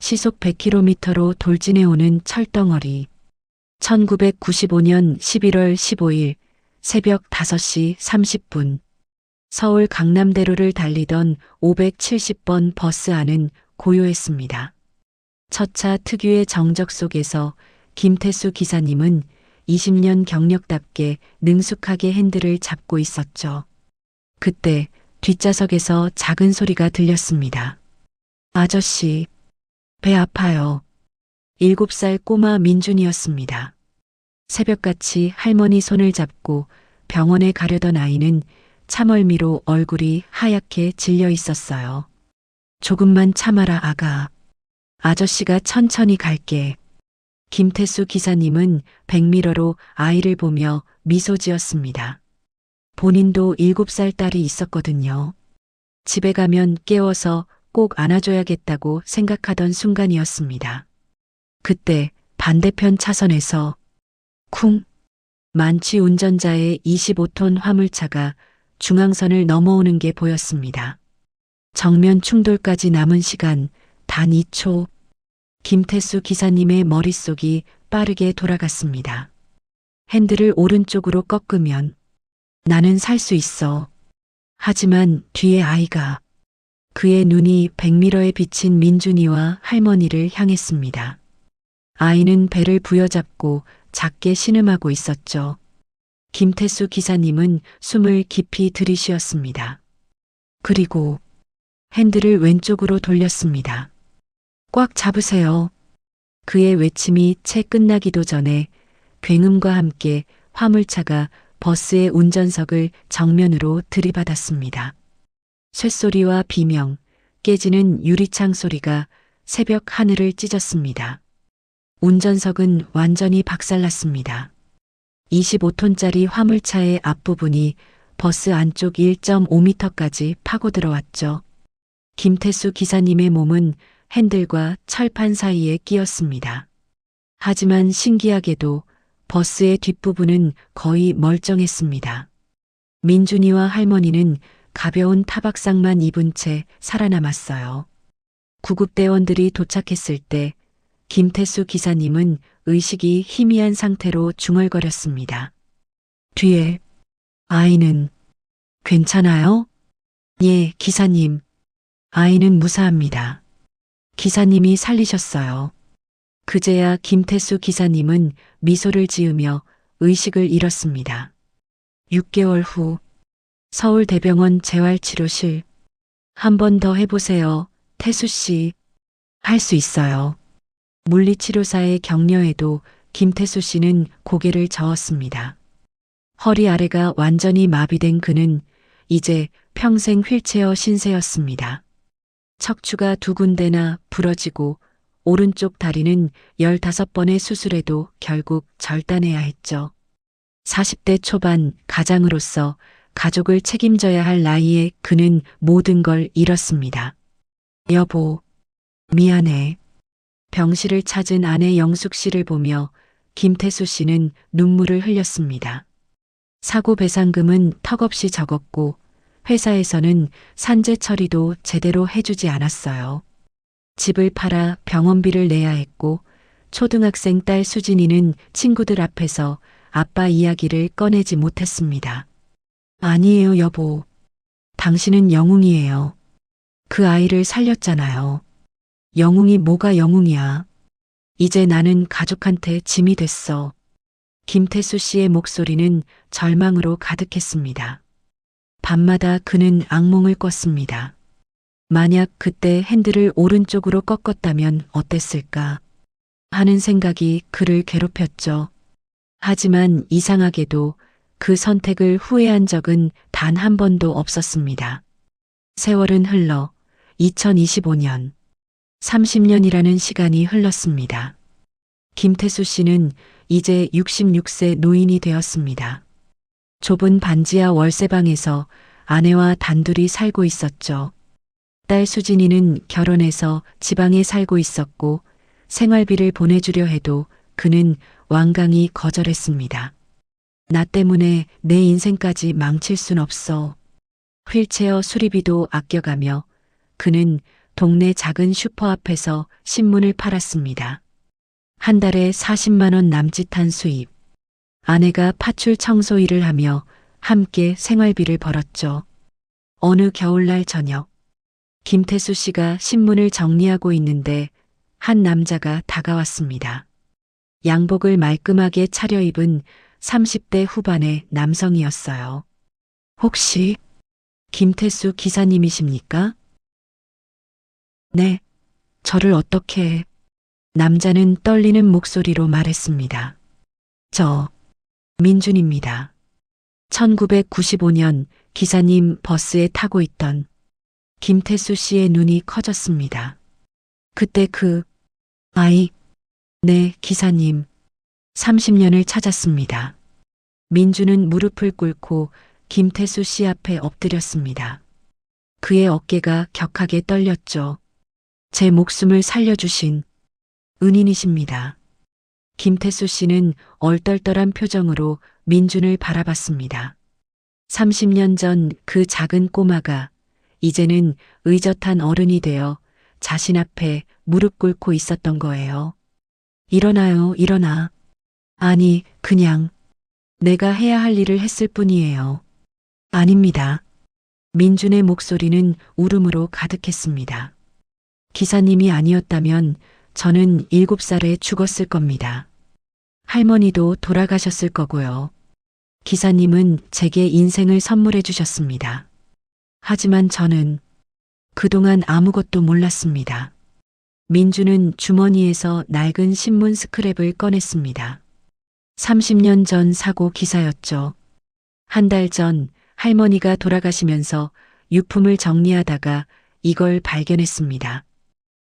시속 100km로 돌진해오는 철덩어리. 1995년 11월 15일 새벽 5시 30분 서울 강남대로를 달리던 570번 버스 안은 고요했습니다. 첫 차 특유의 정적 속에서 김태수 기사님은 20년 경력답게 능숙하게 핸들을 잡고 있었죠. 그때 뒷좌석에서 작은 소리가 들렸습니다. 아저씨, 배 아파요. 7살 꼬마 민준이었습니다. 새벽같이 할머니 손을 잡고 병원에 가려던 아이는 참얼미로 얼굴이 하얗게 질려 있었어요. 조금만 참아라 아가. 아저씨가 천천히 갈게. 김태수 기사님은 백미러로 아이를 보며 미소 지었습니다. 본인도 7살 딸이 있었거든요. 집에 가면 깨워서 꼭 안아줘야겠다고 생각하던 순간이었습니다. 그때 반대편 차선에서 쿵! 만취 운전자의 25톤 화물차가 중앙선을 넘어오는 게 보였습니다. 정면 충돌까지 남은 시간 단 2초. 김태수 기사님의 머릿속이 빠르게 돌아갔습니다. 핸들을 오른쪽으로 꺾으면 나는 살 수 있어. 하지만 뒤에 아이가. 그의 눈이 백미러에 비친 민준이와 할머니를 향했습니다. 아이는 배를 부여잡고 작게 신음하고 있었죠. 김태수 기사님은 숨을 깊이 들이쉬었습니다. 그리고 핸들을 왼쪽으로 돌렸습니다. 꽉 잡으세요. 그의 외침이 채 끝나기도 전에 굉음과 함께 화물차가 버스의 운전석을 정면으로 들이받았습니다. 쇳소리와 비명, 깨지는 유리창 소리가 새벽 하늘을 찢었습니다. 운전석은 완전히 박살났습니다. 25톤짜리 화물차의 앞부분이 버스 안쪽 1.5m까지 파고들어왔죠. 김태수 기사님의 몸은 핸들과 철판 사이에 끼었습니다. 하지만 신기하게도 버스의 뒷부분은 거의 멀쩡했습니다. 민준이와 할머니는 가벼운 타박상만 입은 채 살아남았어요. 구급대원들이 도착했을 때 김태수 기사님은 의식이 희미한 상태로 중얼거렸습니다. 뒤에 아이는 괜찮아요? 예, 기사님. 아이는 무사합니다. 기사님이 살리셨어요. 그제야 김태수 기사님은 미소를 지으며 의식을 잃었습니다. 6개월 후 서울대병원 재활치료실. 한 번 더 해보세요, 태수 씨. 할 수 있어요. 물리치료사의 격려에도 김태수 씨는 고개를 저었습니다. 허리 아래가 완전히 마비된 그는 이제 평생 휠체어 신세였습니다. 척추가 2군데나 부러지고 오른쪽 다리는 15번의 수술에도 결국 절단해야 했죠. 40대 초반 가장으로서 가족을 책임져야 할 나이에 그는 모든 걸 잃었습니다. 여보, 미안해. 병실을 찾은 아내 영숙 씨를 보며 김태수 씨는 눈물을 흘렸습니다. 사고 배상금은 턱없이 적었고 회사에서는 산재 처리도 제대로 해주지 않았어요. 집을 팔아 병원비를 내야 했고 초등학생 딸 수진이는 친구들 앞에서 아빠 이야기를 꺼내지 못했습니다. 아니에요, 여보. 당신은 영웅이에요. 그 아이를 살렸잖아요. 영웅이 뭐가 영웅이야. 이제 나는 가족한테 짐이 됐어. 김태수 씨의 목소리는 절망으로 가득했습니다. 밤마다 그는 악몽을 꿨습니다. 만약 그때 핸들을 오른쪽으로 꺾었다면 어땠을까 하는 생각이 그를 괴롭혔죠. 하지만 이상하게도 그 선택을 후회한 적은 단 한 번도 없었습니다. 세월은 흘러 2025년, 30년이라는 시간이 흘렀습니다. 김태수 씨는 이제 66세 노인이 되었습니다. 좁은 반지하 월세방에서 아내와 단둘이 살고 있었죠. 딸 수진이는 결혼해서 지방에 살고 있었고 생활비를 보내주려 해도 그는 완강히 거절했습니다. 나 때문에 내 인생까지 망칠 순 없어. 휠체어 수리비도 아껴가며 그는 동네 작은 슈퍼 앞에서 신문을 팔았습니다. 한 달에 40만 원 남짓한 수입. 아내가 파출 청소 일을 하며 함께 생활비를 벌었죠. 어느 겨울날 저녁, 김태수 씨가 신문을 정리하고 있는데 한 남자가 다가왔습니다. 양복을 말끔하게 차려입은 30대 후반의 남성이었어요. 혹시 김태수 기사님이십니까? 네, 저를 어떻게... 남자는 떨리는 목소리로 말했습니다. 저, 민준입니다. 1995년 기사님 버스에 타고 있던 김태수 씨의 눈이 커졌습니다. 그때 그 아이, 네, 기사님, 30년을 찾았습니다. 민주는 무릎을 꿇고 김태수 씨 앞에 엎드렸습니다. 그의 어깨가 격하게 떨렸죠. 제 목숨을 살려주신 은인이십니다. 김태수 씨는 얼떨떨한 표정으로 민준을 바라봤습니다. 30년 전 그 작은 꼬마가 이제는 의젓한 어른이 되어 자신 앞에 무릎 꿇고 있었던 거예요. 일어나요, 일어나. 아니, 그냥 내가 해야 할 일을 했을 뿐이에요. 아닙니다. 민준의 목소리는 울음으로 가득했습니다. 기사님이 아니었다면 저는 7살에 죽었을 겁니다. 할머니도 돌아가셨을 거고요. 기사님은 제게 인생을 선물해 주셨습니다. 하지만 저는 그동안 아무것도 몰랐습니다. 민주는 주머니에서 낡은 신문 스크랩을 꺼냈습니다. 30년 전 사고 기사였죠. 한 달 전 할머니가 돌아가시면서 유품을 정리하다가 이걸 발견했습니다.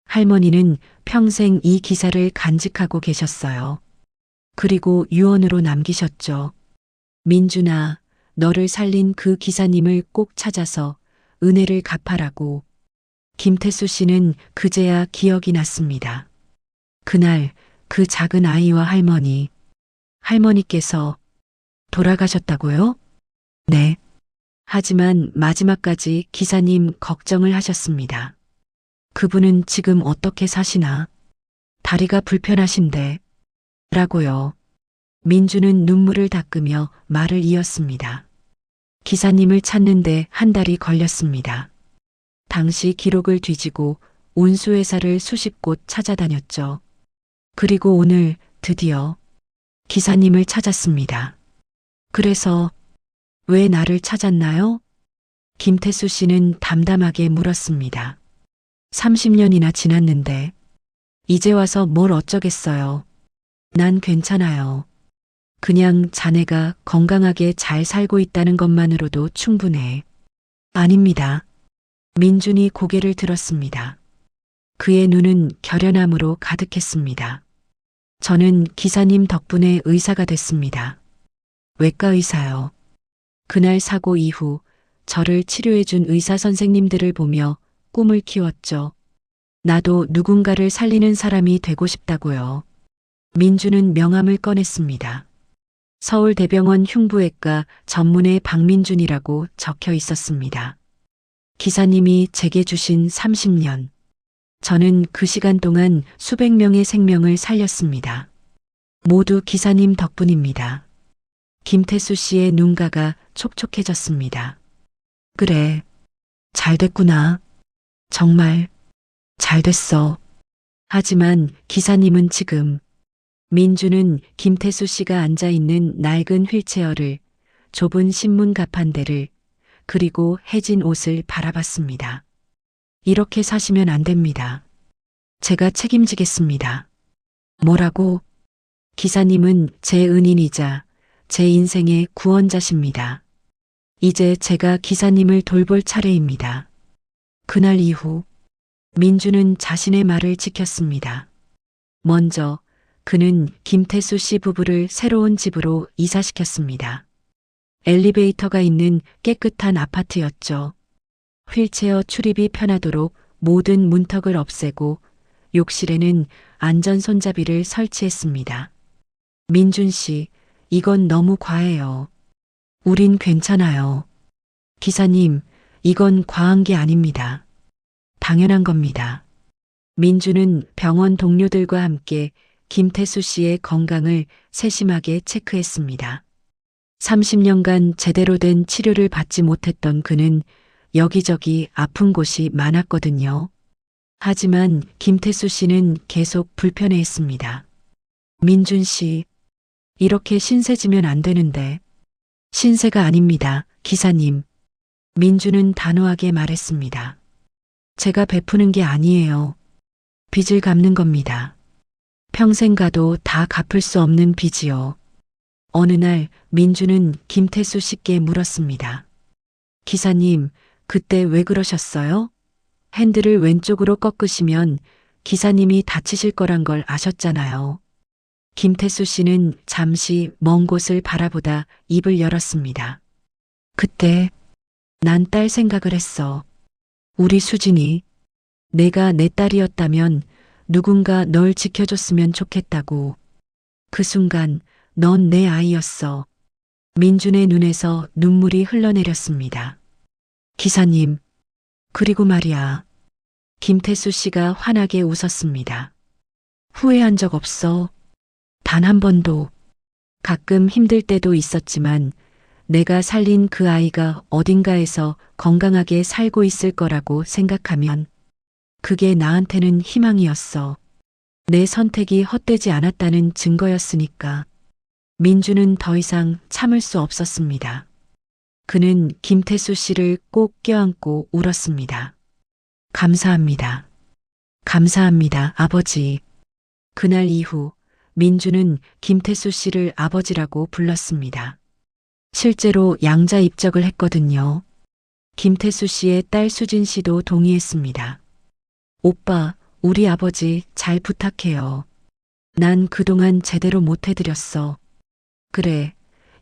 할머니는 평생 이 기사를 간직하고 계셨어요. 그리고 유언으로 남기셨죠. 민준아, 너를 살린 그 기사님을 꼭 찾아서 은혜를 갚아라고. 김태수 씨는 그제야 기억이 났습니다. 그날 그 작은 아이와 할머니께서 돌아가셨다고요? 네. 하지만 마지막까지 기사님 걱정을 하셨습니다. 그분은 지금 어떻게 사시나? 다리가 불편하신데. 라고요. 민주는 눈물을 닦으며 말을 이었습니다. 기사님을 찾는데 한 달이 걸렸습니다. 당시 기록을 뒤지고 운수회사를 수십 곳 찾아다녔죠. 그리고 오늘 드디어 기사님을 찾았습니다. 그래서 왜 나를 찾았나요? 김태수 씨는 담담하게 물었습니다. 30년이나 지났는데 이제 와서 뭘 어쩌겠어요. 난 괜찮아요. 그냥 자네가 건강하게 잘 살고 있다는 것만으로도 충분해. 아닙니다. 민준이 고개를 들었습니다. 그의 눈은 결연함으로 가득했습니다. 저는 기사님 덕분에 의사가 됐습니다. 외과 의사요. 그날 사고 이후 저를 치료해준 의사 선생님들을 보며 꿈을 키웠죠. 나도 누군가를 살리는 사람이 되고 싶다고요. 민주는 명함을 꺼냈습니다. 서울대병원 흉부외과 전문의 박민준이라고 적혀 있었습니다. 기사님이 제게 주신 30년. 저는 그 시간 동안 수백 명의 생명을 살렸습니다. 모두 기사님 덕분입니다. 김태수 씨의 눈가가 촉촉해졌습니다. 그래, 잘 됐구나. 정말 잘 됐어. 하지만 기사님은 지금... 민주는 김태수 씨가 앉아있는 낡은 휠체어를, 좁은 신문 가판대를, 그리고 해진 옷을 바라봤습니다. 이렇게 사시면 안 됩니다. 제가 책임지겠습니다. 뭐라고? 기사님은 제 은인이자 제 인생의 구원자십니다. 이제 제가 기사님을 돌볼 차례입니다. 그날 이후 민주는 자신의 말을 지켰습니다. 먼저 그는 김태수 씨 부부를 새로운 집으로 이사시켰습니다. 엘리베이터가 있는 깨끗한 아파트였죠. 휠체어 출입이 편하도록 모든 문턱을 없애고 욕실에는 안전 손잡이를 설치했습니다. 민준 씨, 이건 너무 과해요. 우린 괜찮아요. 기사님, 이건 과한 게 아닙니다. 당연한 겁니다. 민주는 병원 동료들과 함께 김태수 씨의 건강을 세심하게 체크했습니다. 30년간 제대로 된 치료를 받지 못했던 그는 여기저기 아픈 곳이 많았거든요. 하지만 김태수 씨는 계속 불편해했습니다. 민준 씨, 이렇게 신세지면 안 되는데. 신세가 아닙니다, 기사님. 민주는 단호하게 말했습니다. 제가 베푸는 게 아니에요. 빚을 갚는 겁니다. 평생 가도 다 갚을 수 없는 빚이요. 어느 날 민주는 김태수 씨께 물었습니다. 기사님, 그때 왜 그러셨어요? 핸들을 왼쪽으로 꺾으시면 기사님이 다치실 거란 걸 아셨잖아요. 김태수 씨는 잠시 먼 곳을 바라보다 입을 열었습니다. 그때 난 딸 생각을 했어. 우리 수진이. 내가 내 딸이었다면 누군가 널 지켜줬으면 좋겠다고. 그 순간 넌 내 아이였어. 민준의 눈에서 눈물이 흘러내렸습니다. 기사님, 그리고 말이야. 김태수 씨가 환하게 웃었습니다. 후회한 적 없어. 단 한 번도. 가끔 힘들 때도 있었지만 내가 살린 그 아이가 어딘가에서 건강하게 살고 있을 거라고 생각하면 그게 나한테는 희망이었어. 내 선택이 헛되지 않았다는 증거였으니까. 민주는 더 이상 참을 수 없었습니다. 그는 김태수 씨를 꼭 껴안고 울었습니다. 감사합니다. 감사합니다, 아버지. 그날 이후 민주는 김태수 씨를 아버지라고 불렀습니다. 실제로 양자 입적을 했거든요. 김태수 씨의 딸 수진 씨도 동의했습니다. 오빠, 우리 아버지 잘 부탁해요. 난 그동안 제대로 못 해드렸어. 그래,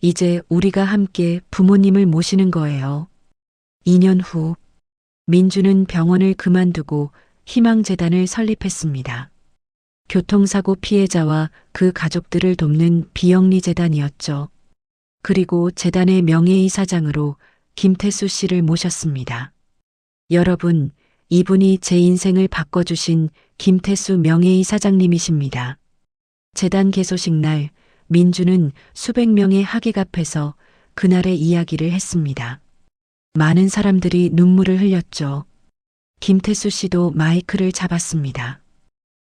이제 우리가 함께 부모님을 모시는 거예요. 2년 후, 민주는 병원을 그만두고 희망재단을 설립했습니다. 교통사고 피해자와 그 가족들을 돕는 비영리 재단이었죠. 그리고 재단의 명예이사장으로 김태수 씨를 모셨습니다. 여러분, 이분이 제 인생을 바꿔주신 김태수 명예이사장님이십니다. 재단 개소식 날 민주는 수백 명의 하객 앞에서 그날의 이야기를 했습니다. 많은 사람들이 눈물을 흘렸죠. 김태수 씨도 마이크를 잡았습니다.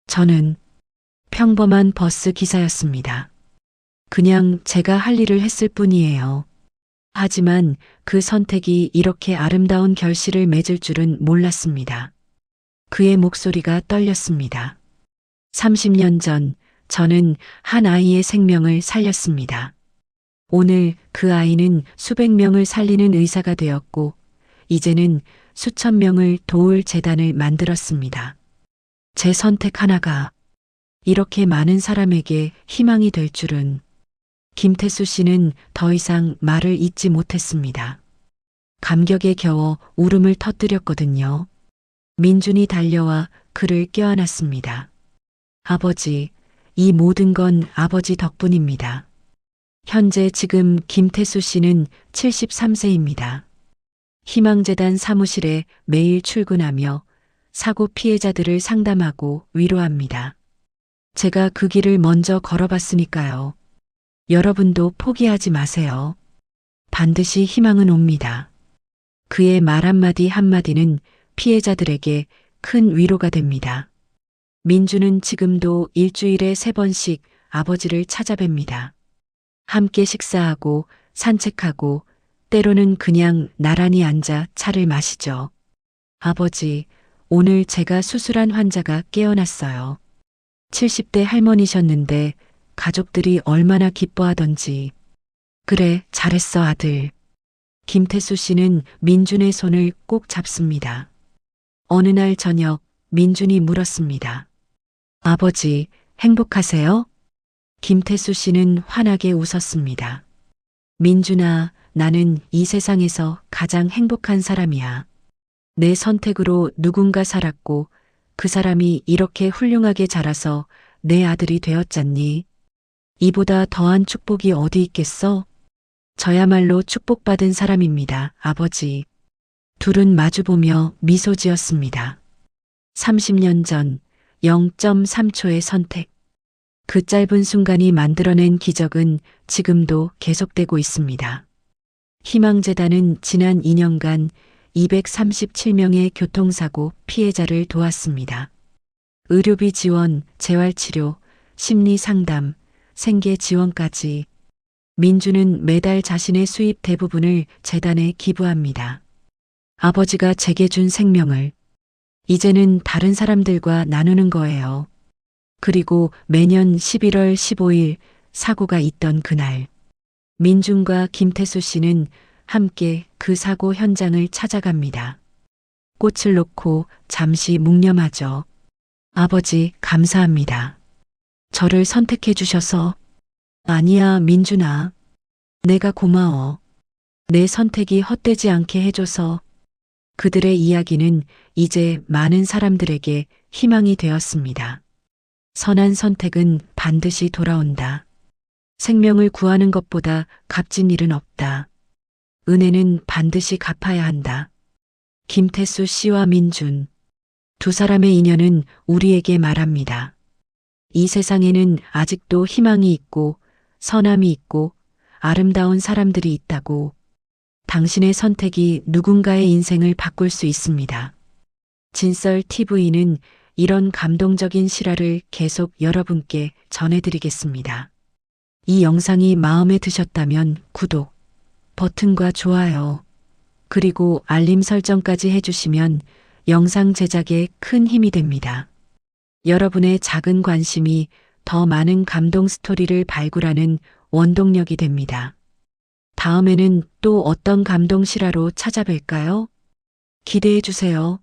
저는 평범한 버스 기사였습니다. 그냥 제가 할 일을 했을 뿐이에요. 하지만 그 선택이 이렇게 아름다운 결실을 맺을 줄은 몰랐습니다. 그의 목소리가 떨렸습니다. 30년 전 저는 한 아이의 생명을 살렸습니다. 오늘 그 아이는 수백 명을 살리는 의사가 되었고, 이제는 수천 명을 도울 재단을 만들었습니다. 제 선택 하나가 이렇게 많은 사람에게 희망이 될 줄은. 김태수 씨는 더 이상 말을 잇지 못했습니다. 감격에 겨워 울음을 터뜨렸거든요. 민준이 달려와 그를 껴안았습니다. 아버지, 이 모든 건 아버지 덕분입니다. 현재 지금 김태수 씨는 73세입니다. 희망재단 사무실에 매일 출근하며 사고 피해자들을 상담하고 위로합니다. 제가 그 길을 먼저 걸어봤으니까요. 여러분도 포기하지 마세요. 반드시 희망은 옵니다. 그의 말 한마디 한마디는 피해자들에게 큰 위로가 됩니다. 민주는 지금도 일주일에 3번씩 아버지를 찾아뵙니다. 함께 식사하고 산책하고 때로는 그냥 나란히 앉아 차를 마시죠. 아버지, 오늘 제가 수술한 환자가 깨어났어요. 70대 할머니셨는데 가족들이 얼마나 기뻐하던지. 그래, 잘했어, 아들. 김태수 씨는 민준의 손을 꼭 잡습니다. 어느 날 저녁 민준이 물었습니다. 아버지, 행복하세요? 김태수 씨는 환하게 웃었습니다. 민준아, 나는 이 세상에서 가장 행복한 사람이야. 내 선택으로 누군가 살았고 그 사람이 이렇게 훌륭하게 자라서 내 아들이 되었잖니. 이보다 더한 축복이 어디 있겠어? 저야말로 축복받은 사람입니다, 아버지. 둘은 마주보며 미소 지었습니다. 30년 전 0.3초의 선택. 그 짧은 순간이 만들어낸 기적은 지금도 계속되고 있습니다. 희망재단은 지난 2년간 237명의 교통사고 피해자를 도왔습니다. 의료비 지원, 재활치료, 심리상담, 생계 지원까지 민주는 매달 자신의 수입 대부분을 재단에 기부합니다. 아버지가 제게 준 생명을 이제는 다른 사람들과 나누는 거예요. 그리고 매년 11월 15일 사고가 있던 그날, 민준과 김태수 씨는 함께 그 사고 현장을 찾아갑니다. 꽃을 놓고 잠시 묵념하죠. 아버지, 감사합니다. 저를 선택해 주셔서. 아니야, 민준아. 내가 고마워. 내 선택이 헛되지 않게 해줘서. 그들의 이야기는 이제 많은 사람들에게 희망이 되었습니다. 선한 선택은 반드시 돌아온다. 생명을 구하는 것보다 값진 일은 없다. 은혜는 반드시 갚아야 한다. 김태수 씨와 민준. 두 사람의 인연은 우리에게 말합니다. 이 세상에는 아직도 희망이 있고 선함이 있고 아름다운 사람들이 있다고. 당신의 선택이 누군가의 인생을 바꿀 수 있습니다. 진썰 TV는 이런 감동적인 실화를 계속 여러분께 전해드리겠습니다. 이 영상이 마음에 드셨다면 구독 버튼과 좋아요, 그리고 알림 설정까지 해주시면 영상 제작에 큰 힘이 됩니다. 여러분의 작은 관심이 더 많은 감동 스토리를 발굴하는 원동력이 됩니다. 다음에는 또 어떤 감동 실화로 찾아뵐까요? 기대해 주세요.